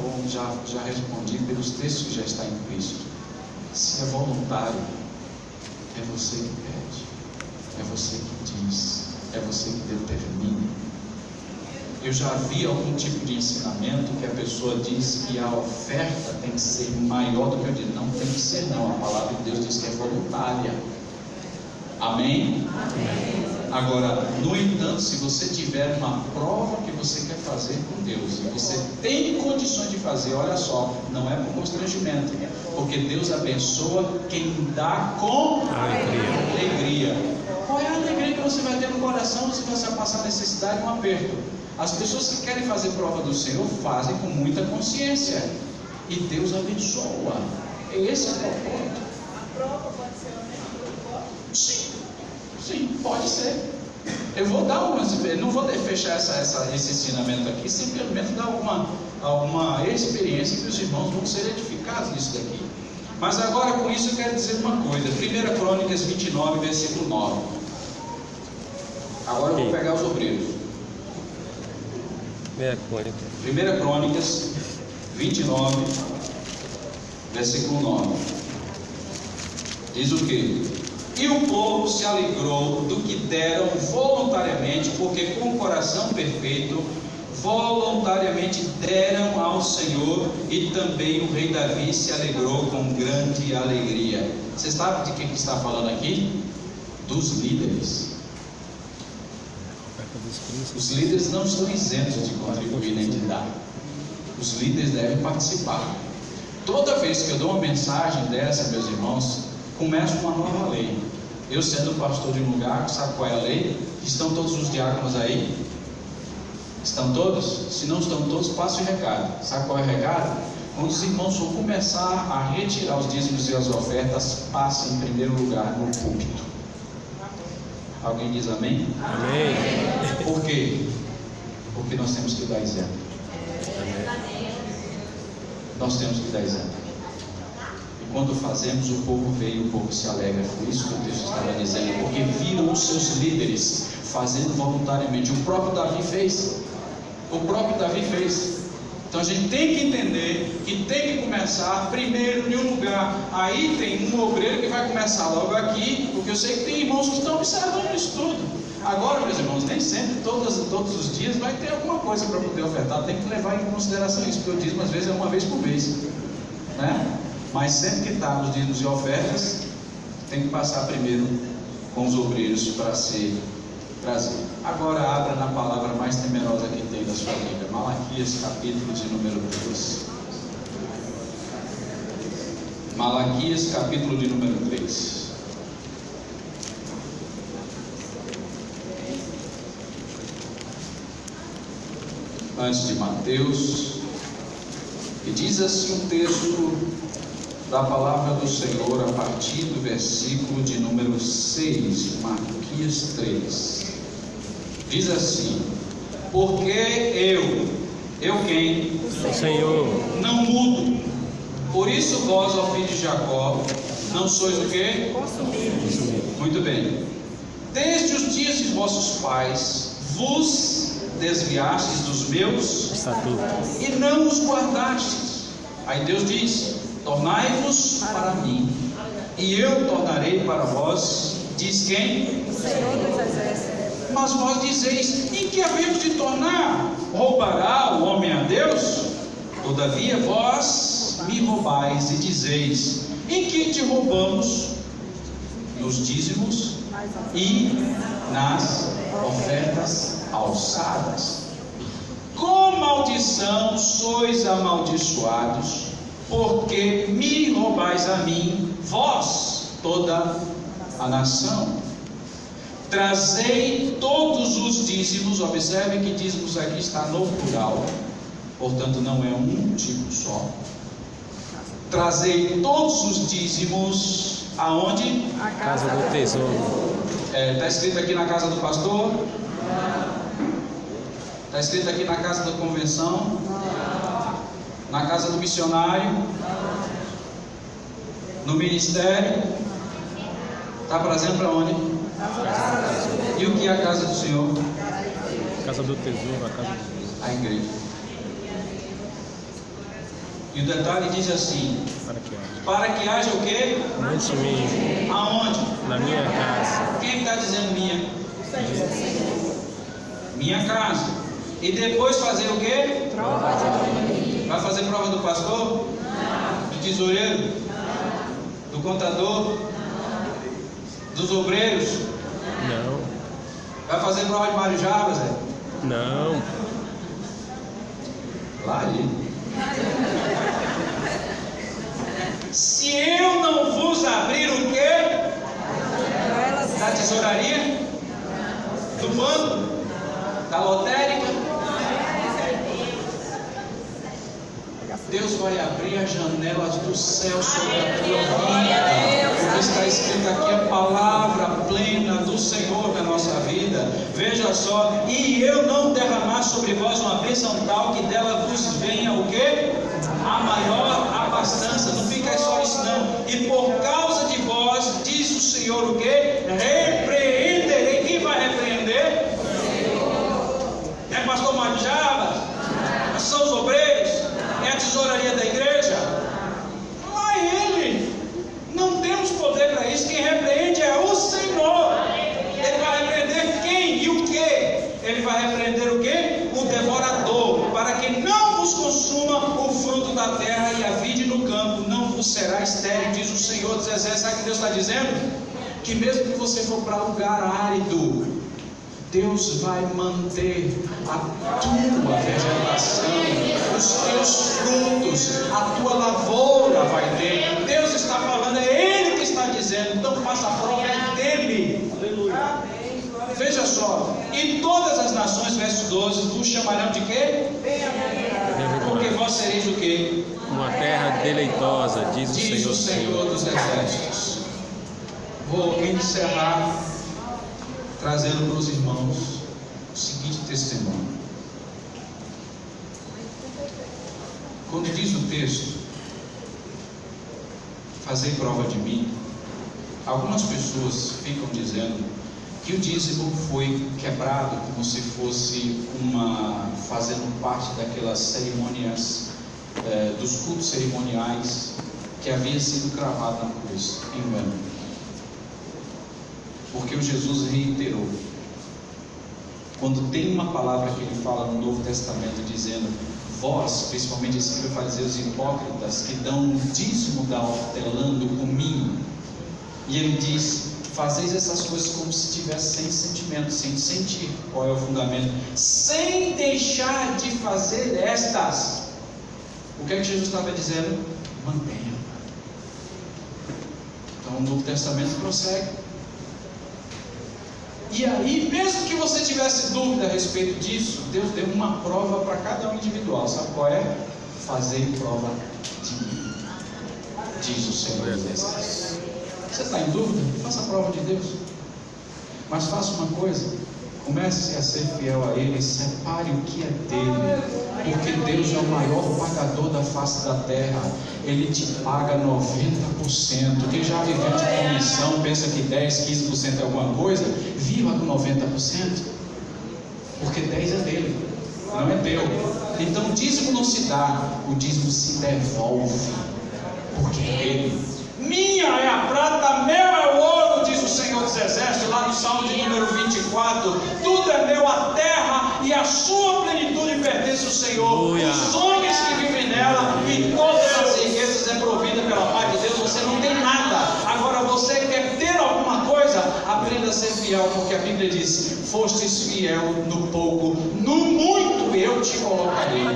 respondi pelos textos que já está implícito. Se é voluntário, é você que pede, é você que diz, é você que determina. Eu já vi algum tipo de ensinamento que a pessoa diz que a oferta tem que ser maior do que o dízimo. Não tem que ser não, a palavra de Deus diz que é voluntária. Amém? Amém. Agora, no entanto, se você tiver uma prova que você quer fazer com Deus, e você tem condições de fazer, olha só, não é por constrangimento, porque Deus abençoa quem dá com alegria. Qual é a alegria que você vai ter no coração se você passar necessidade e um aperto? As pessoas que querem fazer prova do Senhor fazem com muita consciência, e Deus abençoa. Esse é o ponto. A prova pode ser a mesma coisa? Sim, pode ser. Eu vou dar não vou fechar esse ensinamento aqui, simplesmente dar alguma experiência que os irmãos vão ser edificados nisso daqui. Mas agora com isso eu quero dizer uma coisa. 1 Crônicas 29, versículo 9. Agora eu vou pegar os obreiros. 1 Crônicas 29, versículo 9. Diz o que? E o povo se alegrou do que deram voluntariamente, porque com o coração perfeito, voluntariamente deram ao Senhor, e também o rei Davi se alegrou com grande alegria. Você sabe de quem que está falando aqui? Dos líderes. Os líderes não estão isentos de contribuir nem de dar. Os líderes devem participar. Toda vez que eu dou uma mensagem dessa, meus irmãos, começa uma nova lei. Eu sendo pastor de um lugar, sabe qual é a lei? Estão todos os diáconos aí? Estão todos? Se não estão todos, passe o recado. Sabe qual é o recado? Quando os irmãos for começar a retirar os dízimos e as ofertas, passe em primeiro lugar no púlpito. Alguém diz amém? Amém. Por quê? Porque nós temos que dar exemplo. Nós temos que dar exemplo. E quando fazemos, o povo vê e o povo se alegra. Foi isso que o texto estava dizendo. Porque viram os seus líderes fazendo voluntariamente. O próprio Davi fez. Então a gente tem que entender que tem que começar primeiro em um lugar. Aí tem um obreiro que vai começar logo aqui, porque eu sei que tem irmãos que estão observando isso tudo. Agora, meus irmãos, nem sempre, todos os dias, vai ter alguma coisa para poder ofertar. Tem que levar em consideração isso, porque o dízimo às vezes é uma vez por mês, né? Mas sempre que está nos dízimos e ofertas, tem que passar primeiro com os obreiros para ser trazido. Agora abra na palavra mais temerosa que tem da sua Bíblia, Malaquias, capítulo de número 3. Malaquias, capítulo de número 3. Antes de Mateus, e diz assim um texto da palavra do Senhor a partir do versículo de número 6, Malaquias 3. Diz assim: porque eu quem? O Senhor. Não mudo. Por isso vós, ó filho de Jacó, não sois o quê? Consumido. Muito bem. Desde os dias de vossos pais vos desviastes dos meus Estatutos. e não os guardastes. Aí Deus diz: tornai-vos para mim, e eu tornarei para vós. Diz quem? O Senhor dos Exércitos. Mas vós dizeis: em que havemos de tornar? Roubará o homem a Deus? Todavia vós me roubais e dizeis: em que te roubamos? Nos dízimos e nas ofertas alçadas. Com maldição sois amaldiçoados, porque me roubais a mim, vós, toda a nação. Trazei todos os dízimos. Observe que dízimos aqui está no plural, portanto não é um tipo só. Trazei todos os dízimos aonde? A Casa do tesouro. Está escrito aqui na casa do pastor? Está escrito aqui na casa da convenção? Na casa do missionário? No ministério? Está trazendo para onde? E o que é a casa do Senhor? Casa do tesouro, a casa do... A igreja. E o detalhe diz assim: Para que haja para que haja o quê? mantimento Aonde? na minha casa. Quem está dizendo minha? Minha casa. E depois fazer o quê? Vai fazer prova do pastor? Do tesoureiro? Do contador? Dos obreiros? Não, Vai fazer prova de Marijaba, Zé? não. Lá ele. Se eu não vos abrir o quê? Da tesouraria? Do banco? Da lotérica? Deus vai abrir as janelas do céu sobre a tua vida. Porque está escrito aqui a palavra plena do Senhor na nossa vida. Veja só: e eu não derramar sobre vós uma bênção tal que dela vos venha o quê? A maior abastança. Não fica só isso não. E por causa de vós, diz o Senhor o quê? Repreenderei. Quem vai repreender? É pastor Marijaba? São os obreiros? É a tesouraria da igreja? Não é ele. Não temos poder para isso. Quem repreende é o Senhor. Ele vai repreender quem e o que? Ele vai repreender o que? O devorador, para que não vos consuma o fruto da terra e a vide no campo não vos será estéril, diz o Senhor dos Exércitos. Sabe o que Deus está dizendo? Que mesmo que você for para lugar árido, Deus vai manter a tua vegetação, os teus frutos, a tua lavoura vai ter. Deus está falando, é Ele que está dizendo. Então faça a prova dele. Aleluia. Veja só: e todas as nações, verso 12, vos chamarão de quê? Porque vós sereis o quê? Uma terra deleitosa, diz o Senhor dos Exércitos. Vou encerrar trazendo para os irmãos o seguinte testemunho. Quando diz o texto, fazei prova de mim, algumas pessoas ficam dizendo que o dízimo foi quebrado como se fosse fazendo parte daquelas cerimônias, dos cultos cerimoniais que havia sido cravado na cruz. Engano. Porque o Jesus reiterou: quando tem uma palavra que ele fala no Novo Testamento dizendo: vós, principalmente esses fariseus hipócritas, que dão o dízimo da hortelã, do cominho, e ele diz: fazeis essas coisas como se tivesse sem sentimento, sem sentir. Qual é o fundamento? Sem deixar de fazer estas. O que é que Jesus estava dizendo? Mantenha. Então o Novo Testamento prossegue. E aí, mesmo que você tivesse dúvida a respeito disso, Deus deu uma prova para cada um individual. Sabe qual é? Fazei prova de mim, diz o Senhor dos Exércitos. Você está em dúvida? Faça a prova de Deus. Mas faça uma coisa: comece a ser fiel a Ele, separe o que é dele, porque Deus é o maior pagador da face da terra. Ele te paga 90%. Quem já viveu de comissão pensa que 10, 15% é alguma coisa? Viva com 90%, porque 10% é dele, não é teu. Então o dízimo não se dá, o dízimo se devolve, porque é dele. Minha é a prata, meu é o ouro, diz o Senhor dos Exércitos, lá no Salmo de número 24. Tudo é meu, a terra e a sua plenitude pertence ao Senhor. Os homens que vivem nela, e todas as riquezas é provida pela paz de Deus. Você não tem nada. Agora você quer ter alguma coisa? Aprenda a ser fiel, porque a Bíblia diz: fostes fiel no pouco, no muito eu te colocarei.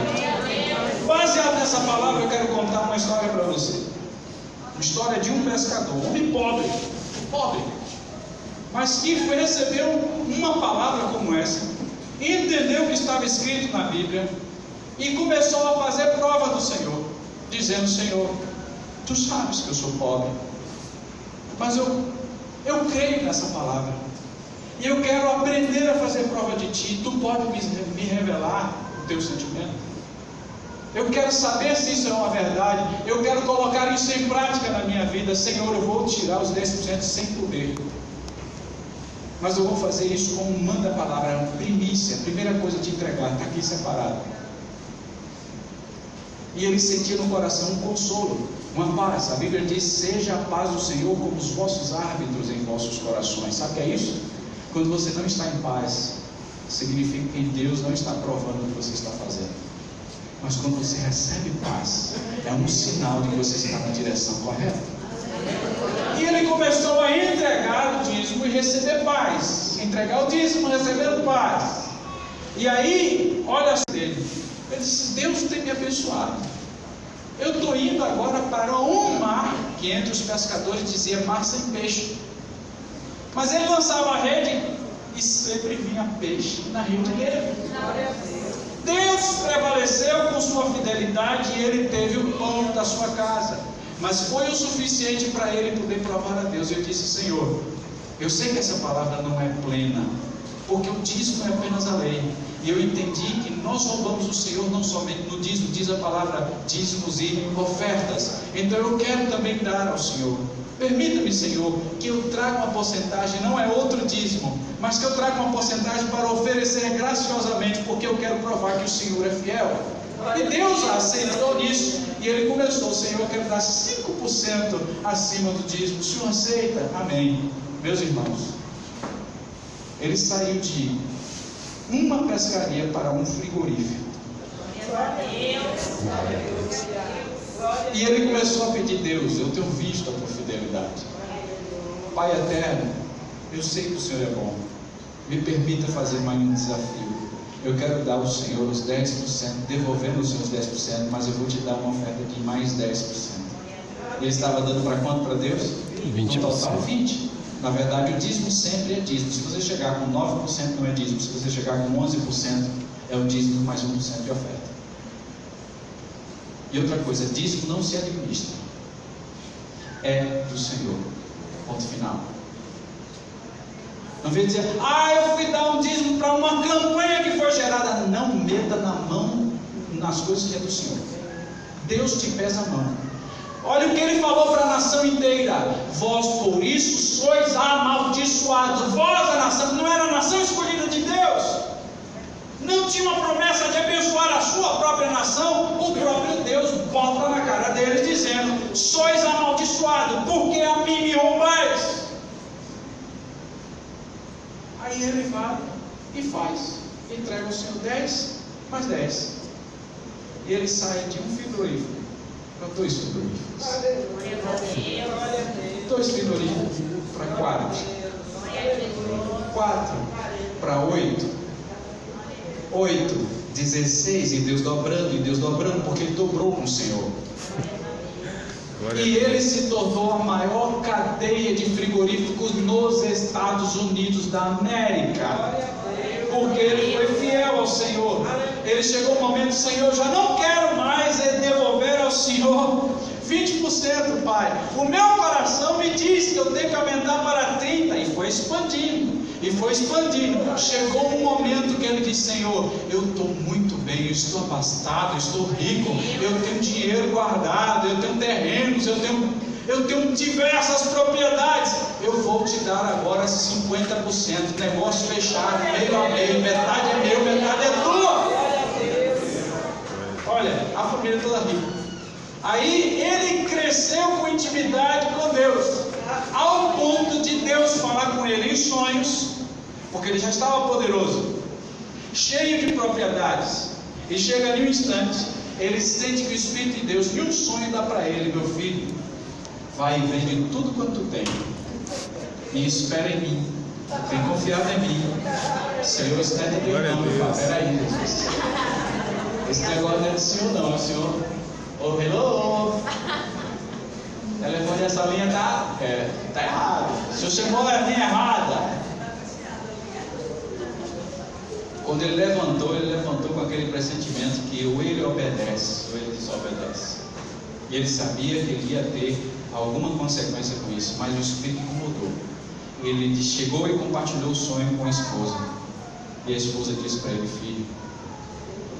Baseado nessa palavra, eu quero contar uma história para você. História de um pescador, um homem pobre, mas que recebeu uma palavra como essa, entendeu o que estava escrito na Bíblia e começou a fazer prova do Senhor, dizendo: Senhor, tu sabes que eu sou pobre, mas eu creio nessa palavra e eu quero aprender a fazer prova de ti. Tu pode me revelar o teu sentimento? Eu quero saber se isso é uma verdade. Eu quero colocar isso em prática na minha vida. Senhor, eu vou tirar os 10% sem poder, mas eu vou fazer isso como manda a palavra, uma primícia. A primeira coisa de entregar, está aqui separado. E ele sentia no coração um consolo, uma paz. A Bíblia diz: seja a paz do Senhor como os vossos árbitros em vossos corações. Sabe o que é isso? Quando você não está em paz, significa que Deus não está aprovando o que você está fazendo. Mas quando você recebe paz, é um sinal de que você está na direção correta. E ele começou a entregar o dízimo e receber paz. Entregar o dízimo, recebendo paz. E aí, olha dele. Ele disse: Deus tem me abençoado. Eu estou indo agora para um mar, que entre os pescadores dizia mar sem peixe. Mas ele lançava a rede e sempre vinha peixe na rede dele. Deus prevaleceu com sua fidelidade e ele teve o pão da sua casa. Mas foi o suficiente para ele poder provar a Deus. Eu disse: Senhor, eu sei que essa palavra não é plena, porque o dízimo é apenas a lei. E eu entendi que nós roubamos o Senhor não somente no dízimo, diz a palavra dízimos e ofertas. Então eu quero também dar ao Senhor. Permita-me, Senhor, que eu traga uma porcentagem, não é outro dízimo, mas que eu traga uma porcentagem para oferecer graciosamente, porque eu quero provar que o Senhor é fiel. E Deus aceitou nisso, e ele começou: Senhor, eu quero dar 5% acima do dízimo. O Senhor aceita? Amém. Meus irmãos, ele saiu de uma pescaria para um frigorífico. E ele começou a pedir: Deus, eu tenho visto a tua fidelidade. Pai eterno, eu sei que o Senhor é bom. Me permita fazer mais um desafio. Eu quero dar ao Senhor os 10%, devolvendo os seus 10%, mas eu vou te dar uma oferta de mais 10%. Ele estava dando para quanto para Deus? 20%. No total 20%. Na verdade, o dízimo sempre é dízimo. Se você chegar com 9% não é dízimo. Se você chegar com 11% é o dízimo mais 1% de oferta. E outra coisa, dízimo não se administra, é do Senhor. Ponto final. Não vem dizer: eu fui dar um dízimo para uma campanha que foi gerada. Não meta na mão nas coisas que é do Senhor. Deus te pesa a mão. Olha o que ele falou para a nação inteira: vós por isso sois amaldiçoados. Vós, a nação, não era a nação escolhida de Deus, não tinha uma promessa de abençoar a sua própria nação. O próprio Deus bota na cara deles dizendo: sois amaldiçoados, porque a mim me roubais. Aí ele vai e faz. Entrega ao Senhor 10 mais 10. E ele sai de um frigorífico para 2 frigoríficos. 2 frigoríficos para 4. 4 para 8. 8, 16, e Deus dobrando, porque ele dobrou com o Senhor. E ele se tornou a maior cadeia de frigoríficos nos Estados Unidos da América, porque ele foi fiel ao Senhor. Ele chegou o momento: Senhor, já não quero mais devolver ao Senhor 20%, Pai. O meu coração me diz que eu tenho que aumentar para 30%, e foi expandindo. Chegou um momento que ele disse: Senhor, eu estou muito bem, eu estou abastado, eu estou rico, eu tenho dinheiro guardado, eu tenho terrenos, eu tenho diversas propriedades. Eu vou te dar agora 50%, negócio fechado, meio a meio, metade é meu, metade é tua. Olha, a família toda rica. Aí ele cresceu com intimidade com Deus, ao ponto de Deus falar com ele em sonhos, porque ele já estava poderoso, cheio de propriedades. E chega ali um instante, ele sente que o Espírito de Deus, em um sonho, dá para ele: meu filho, vai e vende tudo quanto tu tem, e espera em mim, tem confiado em mim. Senhor, está de Deus não, meu pai. Peraí, Jesus, esse negócio não é do Senhor não, Senhor. Oh, hello! O telefone dessa linha tá errado. O senhor chamou a linha errada. Quando ele levantou com aquele pressentimento que ou ele obedece, ou ele desobedece. E ele sabia que ele ia ter alguma consequência com isso, mas o Espírito incomodou. Ele chegou e compartilhou o sonho com a esposa. E a esposa disse para ele: filho,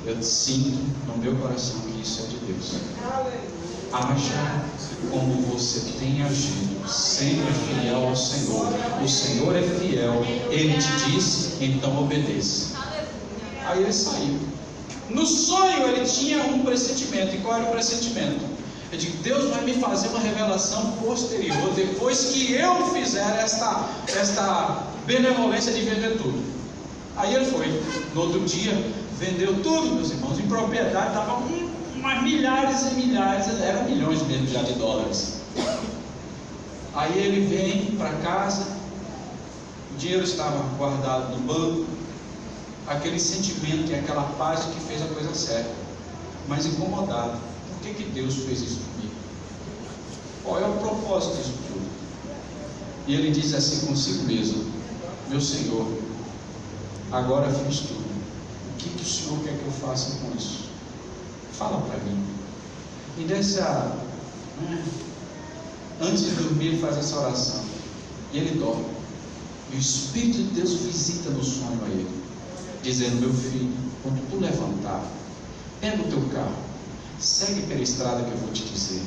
eu sinto no meu coração que isso é de Deus. Haja como você tem agido, sempre fiel ao Senhor. O Senhor é fiel, Ele te disse, então obedeça. Aí ele saiu. No sonho ele tinha um pressentimento. E qual era o pressentimento? Eu digo: Deus vai me fazer uma revelação posterior, depois que eu fizer esta benevolência de vender tudo. Aí ele foi. No outro dia, vendeu tudo, meus irmãos, em propriedade, estava umas milhares e milhares, eram milhões mesmo já de dólares. Aí ele vem para casa, o dinheiro estava guardado no banco, aquele sentimento e aquela paz de que fez a coisa certa, mas incomodado. Por que Deus fez isso comigo? Qual é o propósito disso tudo? E ele diz assim consigo mesmo: meu Senhor, agora fiz tudo. O que o Senhor quer que eu faça com isso? Fala para mim. E antes de dormir, ele faz essa oração. E ele dorme. E o Espírito de Deus visita no sonho a ele, dizendo: meu filho, quando tu levantar, pega o teu carro, segue pela estrada que eu vou te dizer,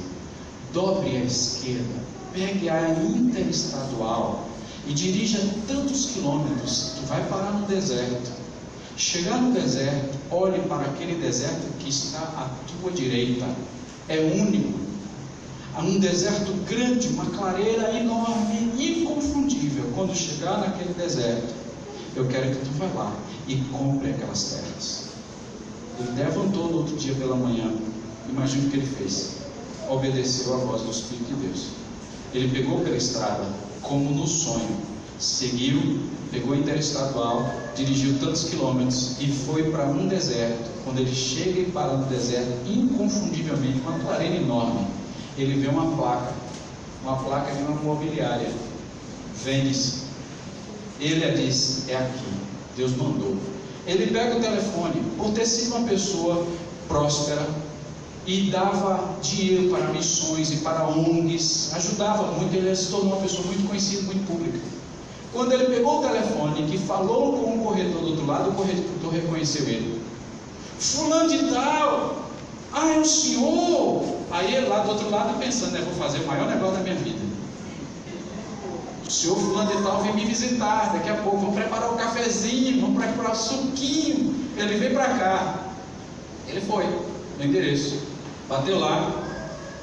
dobre à esquerda, pegue a interestadual e dirija tantos quilômetros. Tu vai parar no deserto. Chegar no deserto, olhe para aquele deserto que está à tua direita. É único. Há um deserto grande, uma clareira enorme, inconfundível. Quando chegar naquele deserto, eu quero que tu vá lá e compre aquelas terras. Ele levantou no outro dia pela manhã. Imagina o que ele fez. Obedeceu à voz do Espírito de Deus. Ele pegou pela estrada, como no sonho, seguiu, pegou a interestadual, dirigiu tantos quilômetros e foi para um deserto. Quando ele chega e para no deserto, inconfundivelmente, uma clareira enorme, ele vê uma placa de uma imobiliária: vende-se. Ele diz: é aqui, Deus mandou. Ele pega o telefone, por ter sido uma pessoa próspera e dava dinheiro para missões e para ONGs, ajudava muito, ele se tornou uma pessoa muito conhecida, muito pública. Quando ele pegou o telefone, que falou com o corretor do outro lado, o corretor reconheceu ele: fulano de tal, é o senhor. Aí ele lá do outro lado pensando: vou fazer o maior negócio da minha vida. O senhor fulano de tal vem me visitar, daqui a pouco vamos preparar o cafezinho, vamos preparar o suquinho. Ele veio para cá. Ele foi no endereço, bateu lá.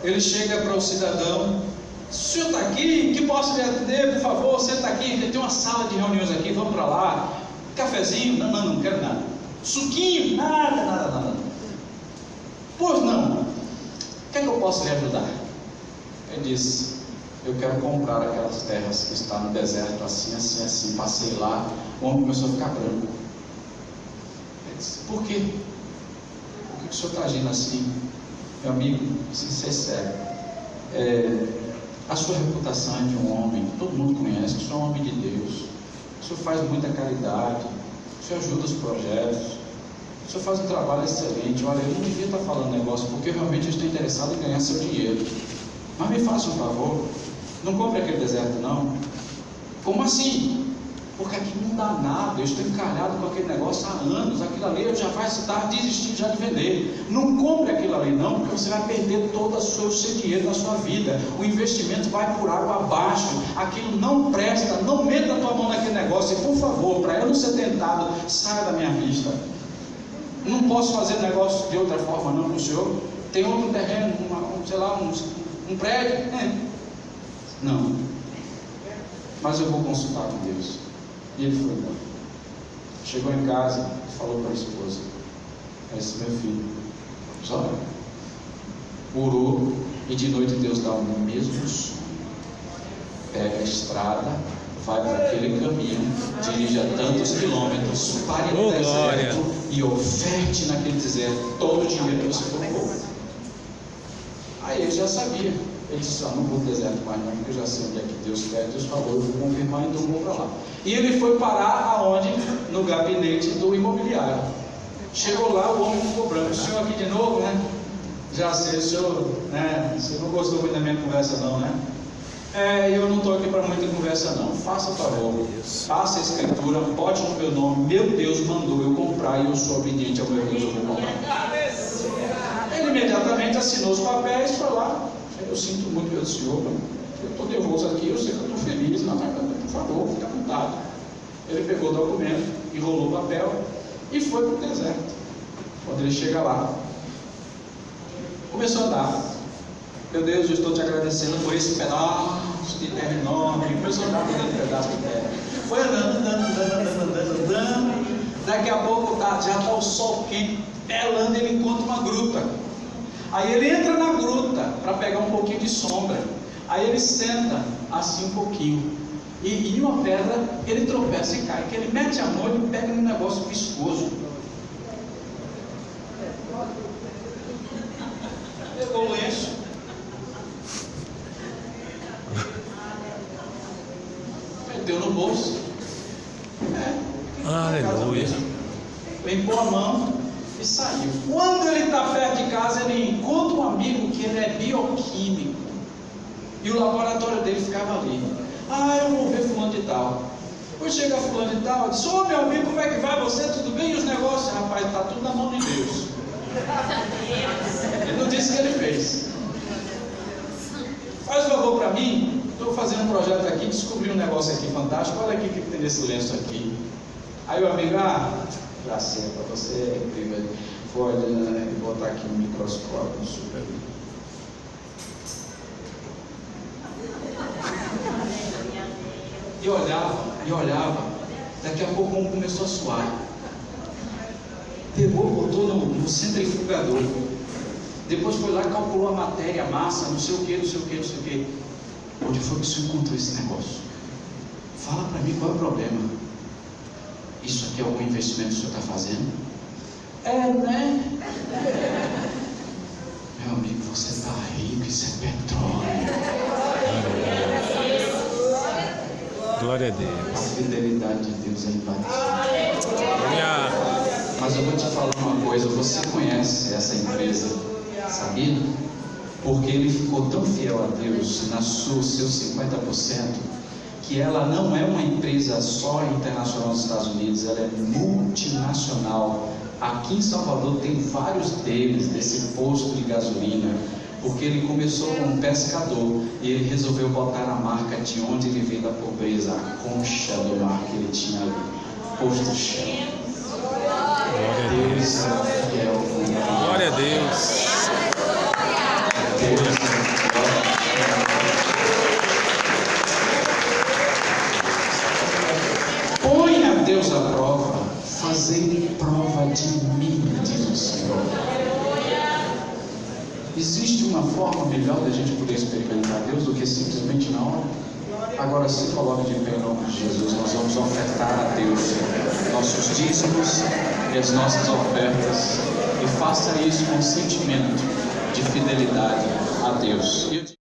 Ele chega para o cidadão: o senhor está aqui? Que posso lhe atender, por favor? Você está aqui? Tem uma sala de reuniões aqui, vamos para lá. Cafezinho? Não quero nada. Suquinho? Nada. Pois não. O que é que eu posso lhe ajudar? Ele disse: eu quero comprar aquelas terras que estão no deserto, assim. Passei lá, o homem começou a ficar branco. Ele disse: por quê? Por que o senhor está agindo assim? Meu amigo, preciso ser sério. A sua reputação é de um homem que todo mundo conhece, que o senhor é um homem de Deus. O senhor faz muita caridade, o senhor ajuda os projetos, o senhor faz um trabalho excelente. Olha, eu não devia estar falando negócio, porque realmente eu estou interessado em ganhar seu dinheiro. Mas me faça um favor, não compre aquele deserto não. Como assim? Porque aqui não dá nada, eu estou encalhado com aquele negócio há anos, aquilo ali eu já vai estar desistindo já de vender. Não compre aquilo ali não, porque você vai perder todo o seu dinheiro na sua vida, o investimento vai por água abaixo, aquilo não presta, não meta a tua mão naquele negócio, e por favor, para eu não ser tentado, saia da minha vista. Não posso fazer negócio de outra forma não, para o senhor. Tem outro terreno, um prédio? Não, mas eu vou consultar com Deus. E ele foi embora. Chegou em casa e falou para a esposa: esse meu filho, olha, orou, e de noite Deus dá o mesmo sonho. Pega a estrada, vai para aquele caminho, dirija tantos quilômetros, pare no deserto e oferte naquele deserto todo o dinheiro que você colocou. Aí ele já sabia. Ele disse: não vou pro deserto mais não, porque eu já sei onde é que Deus quer. Deus falou, eu vou confirmar, então eu vou para lá. E ele foi parar aonde? No gabinete do imobiliário. Chegou lá, o homem ficou branco: o senhor aqui de novo, né? Já sei, o senhor não gostou muito da minha conversa não, né? Eu não estou aqui para muita conversa não. Faça favor, faça a escritura, bote no meu nome. Meu Deus mandou eu comprar e eu sou obediente ao meu Deus, eu vou comprar. Ele imediatamente assinou os papéis, foi lá. Eu sinto muito pelo senhor, eu estou nervoso aqui, eu sei que eu estou feliz, mas por favor, fique à vontade. Ele pegou o documento, enrolou o papel e foi para o deserto. Quando ele chega lá, começou a andar. Meu Deus, eu estou te agradecendo por esse pedaço de terra enorme. Começou a andar por aquele pedaço de terra. Foi andando. Daqui a pouco já está o sol quente, pelando, ele encontra uma gruta. Aí ele entra na gruta para pegar um pouquinho de sombra. Aí ele senta assim um pouquinho. E em uma pedra ele tropeça e cai. Que ele mete a mão e pega num negócio viscoso. Pegou o lenço. Meteu no bolso. Aleluia. Limpou a mão e saiu. Quando ele está perto de casa, ele encontra um amigo que ele é bioquímico. E o laboratório dele ficava ali. Eu vou ver fulano de tal. Quando chega fulano de tal, diz: ô meu amigo, como é que vai você? Tudo bem? E os negócios? Rapaz, está tudo na mão de Deus. Ele não disse o que ele fez. Faz um favor para mim. Estou fazendo um projeto aqui, descobri um negócio aqui fantástico. Olha aqui o que tem nesse lenço aqui. Aí o amigo: já sei, para você é incrível. Pode botar aqui um microscópio super. E olhava. Daqui a pouco um começou a suar. Pegou, botou no centrifugador. Depois foi lá e calculou a matéria, a massa, não sei o que. Onde foi que o senhor encontrou esse negócio? Fala para mim qual é o problema. Isso aqui é algum investimento que o senhor está fazendo? Né? Meu amigo, você está rico, isso é petróleo. Glória a Deus. A fidelidade de Deus é imbatível. Mas eu vou te falar uma coisa: você conhece essa empresa, sabia? Porque ele ficou tão fiel a Deus na seus 50%, que ela não é uma empresa só internacional dos Estados Unidos, ela é multinacional. Aqui em Salvador tem vários deles, desse posto de gasolina, porque ele começou como um pescador e ele resolveu botar a marca de onde ele veio da pobreza, a concha do mar que ele tinha ali, posto Shell. Glória a Deus. Glória a Deus. Põe a Deus à prova. Existe uma forma melhor da gente poder experimentar Deus do que simplesmente na hora? Agora se coloque de pé em nome de Jesus. Nós vamos ofertar a Deus nossos dízimos e as nossas ofertas, e faça isso com sentimento de fidelidade a Deus.